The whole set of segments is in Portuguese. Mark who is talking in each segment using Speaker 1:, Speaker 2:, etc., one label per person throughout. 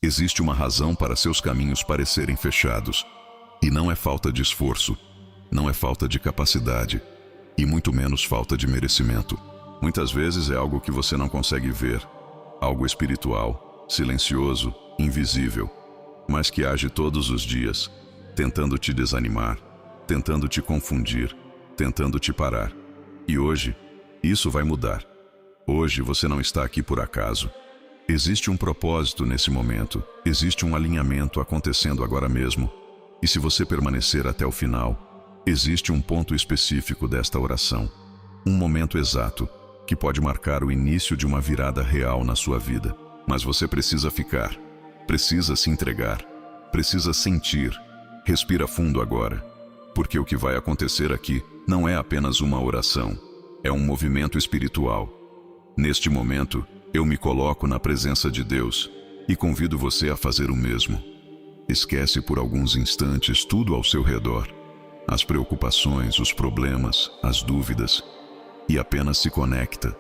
Speaker 1: Existe uma razão para seus caminhos parecerem fechados. E não é falta de esforço, não é falta de capacidade, e muito menos falta de merecimento. Muitas vezes é algo que você não consegue ver, algo espiritual, silencioso, invisível, mas que age todos os dias, tentando te desanimar, tentando te confundir, tentando te parar. E hoje, isso vai mudar. Hoje você não está aqui por acaso. Existe um propósito nesse momento, existe um alinhamento acontecendo agora mesmo. E se você permanecer até o final, existe um ponto específico desta oração, um momento exato, que pode marcar o início de uma virada real na sua vida. Mas você precisa ficar, precisa se entregar, precisa sentir. Respira fundo agora, porque o que vai acontecer aqui não é apenas uma oração, é um movimento espiritual. Neste momento, eu me coloco na presença de Deus e convido você a fazer o mesmo. Esquece por alguns instantes tudo ao seu redor, as preocupações, os problemas, as dúvidas, e apenas se conecta,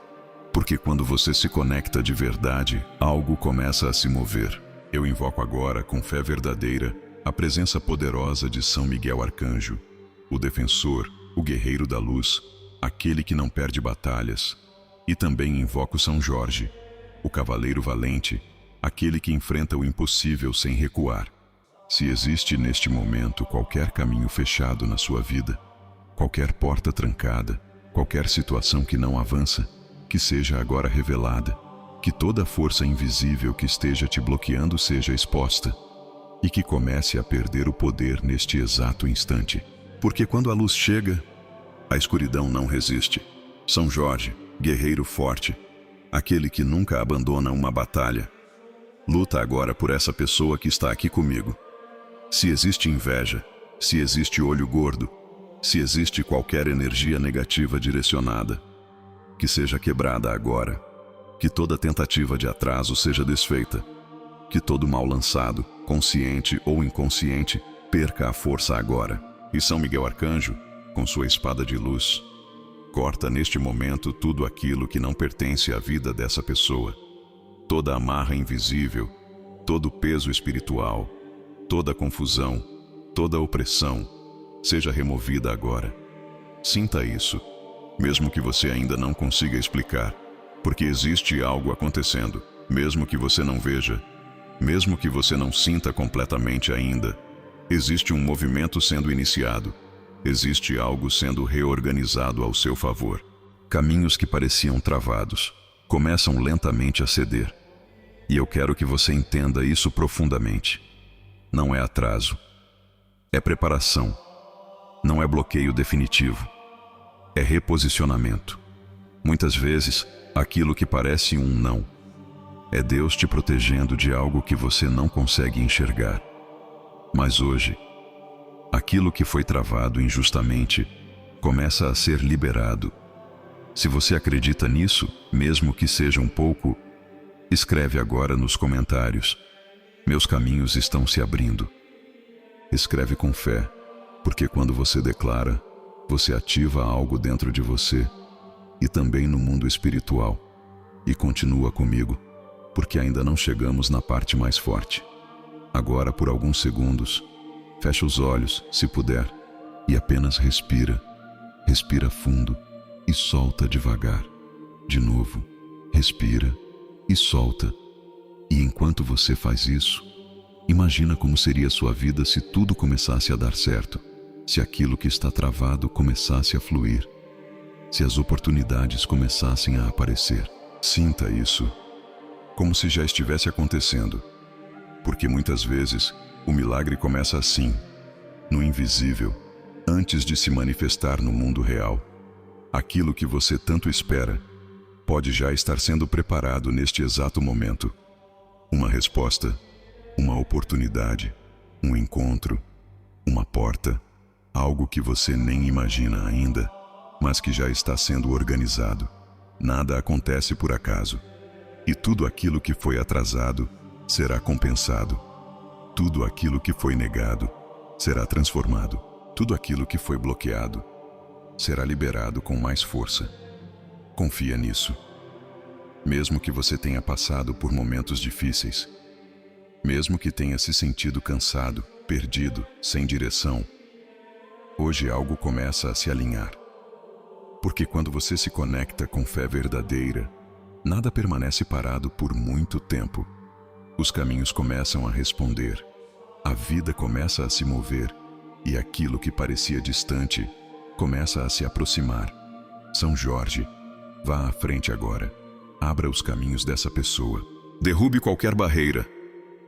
Speaker 1: porque quando você se conecta de verdade, algo começa a se mover. Eu invoco agora, com fé verdadeira, a presença poderosa de São Miguel Arcanjo, o defensor, o guerreiro da luz, aquele que não perde batalhas. E também invoco São Jorge, o cavaleiro valente, aquele que enfrenta o impossível sem recuar. Se existe neste momento qualquer caminho fechado na sua vida, qualquer porta trancada, qualquer situação que não avança, que seja agora revelada, que toda força invisível que esteja te bloqueando seja exposta, e que comece a perder o poder neste exato instante. Porque quando a luz chega, a escuridão não resiste. São Jorge, guerreiro forte, aquele que nunca abandona uma batalha, luta agora por essa pessoa que está aqui comigo. Se existe inveja, se existe olho gordo, se existe qualquer energia negativa direcionada, que seja quebrada agora, que toda tentativa de atraso seja desfeita, que todo mal lançado, consciente ou inconsciente, perca a força agora. E São Miguel Arcanjo, com sua espada de luz, corta neste momento tudo aquilo que não pertence à vida dessa pessoa. Toda amarra invisível, todo o peso espiritual, toda confusão, toda opressão, seja removida agora. Sinta isso, mesmo que você ainda não consiga explicar, porque existe algo acontecendo, mesmo que você não veja, mesmo que você não sinta completamente ainda. Existe um movimento sendo iniciado, existe algo sendo reorganizado ao seu favor. Caminhos que pareciam travados começam lentamente a ceder. E eu quero que você entenda isso profundamente. Não é atraso, é preparação, não é bloqueio definitivo, é reposicionamento. Muitas vezes, aquilo que parece um não, é Deus te protegendo de algo que você não consegue enxergar. Mas hoje, aquilo que foi travado injustamente começa a ser liberado. Se você acredita nisso, mesmo que seja um pouco, escreve agora nos comentários: meus caminhos estão se abrindo. Escreve com fé, porque quando você declara, você ativa algo dentro de você e também no mundo espiritual. E continua comigo, porque ainda não chegamos na parte mais forte. Agora, por alguns segundos, fecha os olhos, se puder, e apenas respira. Respira fundo e solta devagar. De novo, respira e solta. E enquanto você faz isso, imagina como seria sua vida se tudo começasse a dar certo, se aquilo que está travado começasse a fluir, se as oportunidades começassem a aparecer. Sinta isso, como se já estivesse acontecendo, porque muitas vezes o milagre começa assim, no invisível, antes de se manifestar no mundo real. Aquilo que você tanto espera pode já estar sendo preparado neste exato momento. Uma resposta, uma oportunidade, um encontro, uma porta, algo que você nem imagina ainda, mas que já está sendo organizado. Nada acontece por acaso. E tudo aquilo que foi atrasado será compensado. Tudo aquilo que foi negado será transformado. Tudo aquilo que foi bloqueado será liberado com mais força. Confia nisso. Mesmo que você tenha passado por momentos difíceis, Mesmo que tenha se sentido cansado, perdido, sem direção, hoje algo começa a se alinhar. Porque quando você se conecta com fé verdadeira, nada permanece parado por muito tempo. Os caminhos começam a responder, a vida começa a se mover e aquilo que parecia distante começa a se aproximar. São Jorge, vá à frente agora. Abra os caminhos dessa pessoa. Derrube qualquer barreira.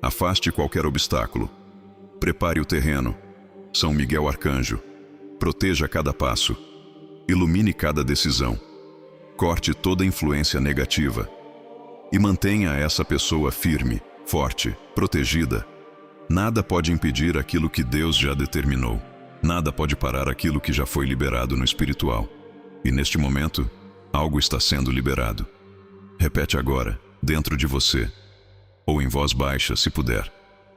Speaker 1: Afaste qualquer obstáculo. Prepare o terreno. São Miguel Arcanjo. Proteja cada passo. Ilumine cada decisão. Corte toda influência negativa. E mantenha essa pessoa firme, forte, protegida. Nada pode impedir aquilo que Deus já determinou. Nada pode parar aquilo que já foi liberado no espiritual. E neste momento, algo está sendo liberado. Repete agora, dentro de você, ou em voz baixa, se puder.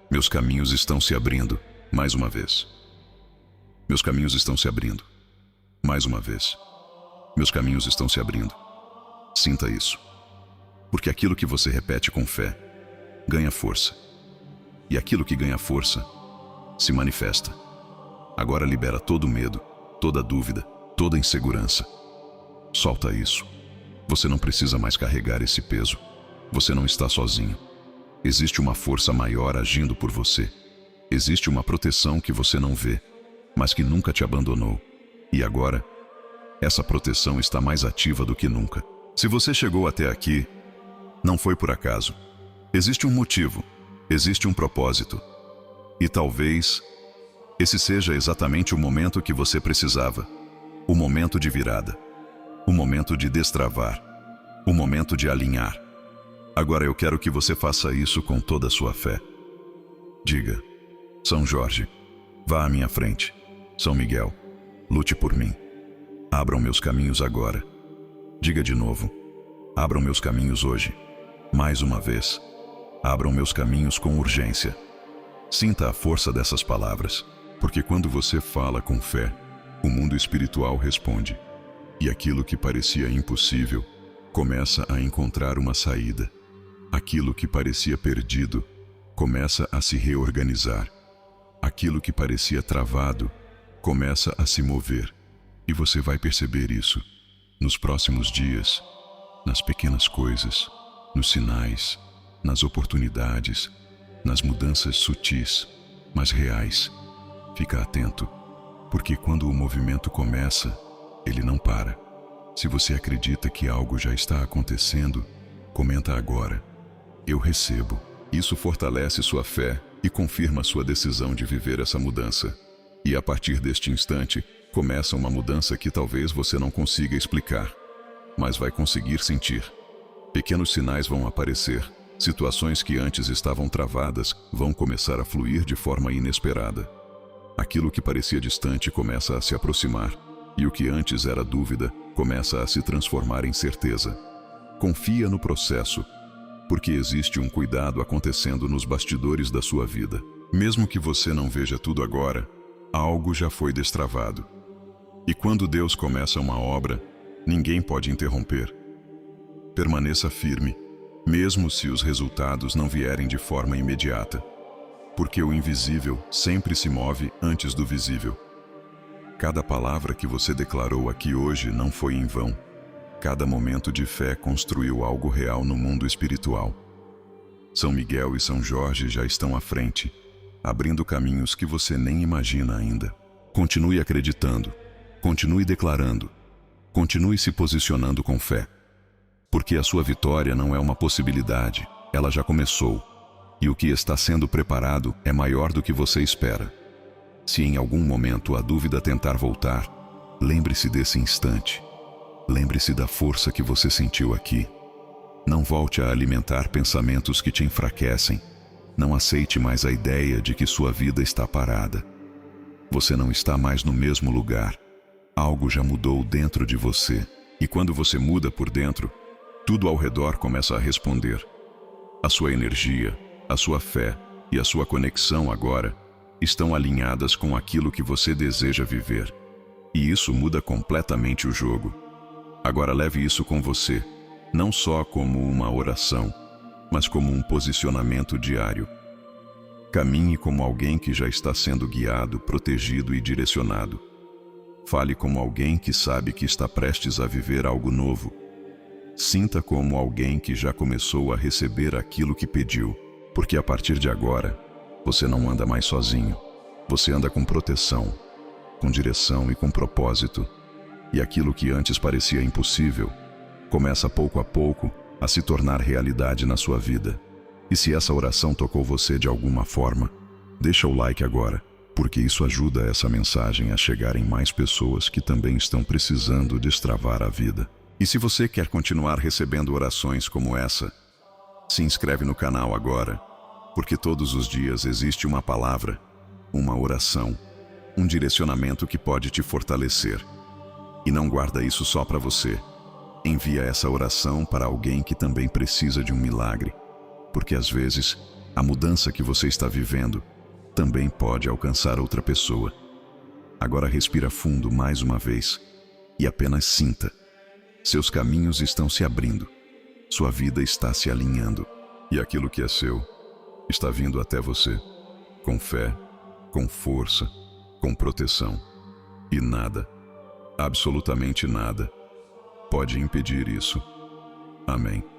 Speaker 1: Meus caminhos estão se abrindo, mais uma vez. Meus caminhos estão se abrindo, mais uma vez. Meus caminhos estão se abrindo. Sinta isso. Porque aquilo que você repete com fé, ganha força. E aquilo que ganha força, se manifesta. Agora libera todo medo, toda dúvida, toda insegurança. Solta isso. Você não precisa mais carregar esse peso. Você não está sozinho. Existe uma força maior agindo por você. Existe uma proteção que você não vê, mas que nunca te abandonou. E agora, essa proteção está mais ativa do que nunca. Se você chegou até aqui, não foi por acaso. Existe um motivo, existe um propósito. E talvez esse seja exatamente o momento que você precisava. O momento de virada. O momento de destravar. O momento de alinhar. Agora eu quero que você faça isso com toda a sua fé. Diga: São Jorge, vá à minha frente. São Miguel, lute por mim. Abram meus caminhos agora. Diga de novo: abram meus caminhos hoje. Mais uma vez. Abram meus caminhos com urgência. Sinta a força dessas palavras, porque quando você fala com fé, o mundo espiritual responde. E aquilo que parecia impossível começa a encontrar uma saída. Aquilo que parecia perdido começa a se reorganizar. Aquilo que parecia travado começa a se mover. E você vai perceber isso nos próximos dias, nas pequenas coisas, nos sinais, nas oportunidades, nas mudanças sutis, mas reais. Fica atento, porque quando o movimento começa, ele não para. Se você acredita que algo já está acontecendo, comenta agora: eu recebo. Isso fortalece sua fé e confirma sua decisão de viver essa mudança. E a partir deste instante, começa uma mudança que talvez você não consiga explicar, mas vai conseguir sentir. Pequenos sinais vão aparecer. Situações que antes estavam travadas vão começar a fluir de forma inesperada. Aquilo que parecia distante começa a se aproximar. E o que antes era dúvida começa a se transformar em certeza. Confia no processo, porque existe um cuidado acontecendo nos bastidores da sua vida. Mesmo que você não veja tudo agora, algo já foi destravado. E quando Deus começa uma obra, ninguém pode interromper. Permaneça firme, mesmo se os resultados não vierem de forma imediata, porque o invisível sempre se move antes do visível. Cada palavra que você declarou aqui hoje não foi em vão. Cada momento de fé construiu algo real no mundo espiritual. São Miguel e São Jorge já estão à frente, abrindo caminhos que você nem imagina ainda. Continue acreditando, continue declarando, continue se posicionando com fé. Porque a sua vitória não é uma possibilidade, ela já começou. E o que está sendo preparado é maior do que você espera. Se em algum momento a dúvida tentar voltar, lembre-se desse instante. Lembre-se da força que você sentiu aqui. Não volte a alimentar pensamentos que te enfraquecem. Não aceite mais a ideia de que sua vida está parada. Você não está mais no mesmo lugar. Algo já mudou dentro de você. E quando você muda por dentro, tudo ao redor começa a responder. A sua energia, a sua fé e a sua conexão agora estão alinhadas com aquilo que você deseja viver. E isso muda completamente o jogo. Agora leve isso com você, não só como uma oração, mas como um posicionamento diário. Caminhe como alguém que já está sendo guiado, protegido e direcionado. Fale como alguém que sabe que está prestes a viver algo novo. Sinta como alguém que já começou a receber aquilo que pediu, porque a partir de agora, você não anda mais sozinho. Você anda com proteção, com direção e com propósito. E aquilo que antes parecia impossível, começa pouco a pouco a se tornar realidade na sua vida. E se essa oração tocou você de alguma forma, deixa o like agora, porque isso ajuda essa mensagem a chegar em mais pessoas que também estão precisando destravar a vida. E se você quer continuar recebendo orações como essa, se inscreve no canal agora, porque todos os dias existe uma palavra, uma oração, um direcionamento que pode te fortalecer. E não guarda isso só para você. Envia essa oração para alguém que também precisa de um milagre, porque às vezes a mudança que você está vivendo também pode alcançar outra pessoa. Agora respira fundo mais uma vez e apenas sinta. Seus caminhos estão se abrindo, sua vida está se alinhando e aquilo que é seu está vindo até você, com fé, com força, com proteção. E nada, absolutamente nada, pode impedir isso. Amém.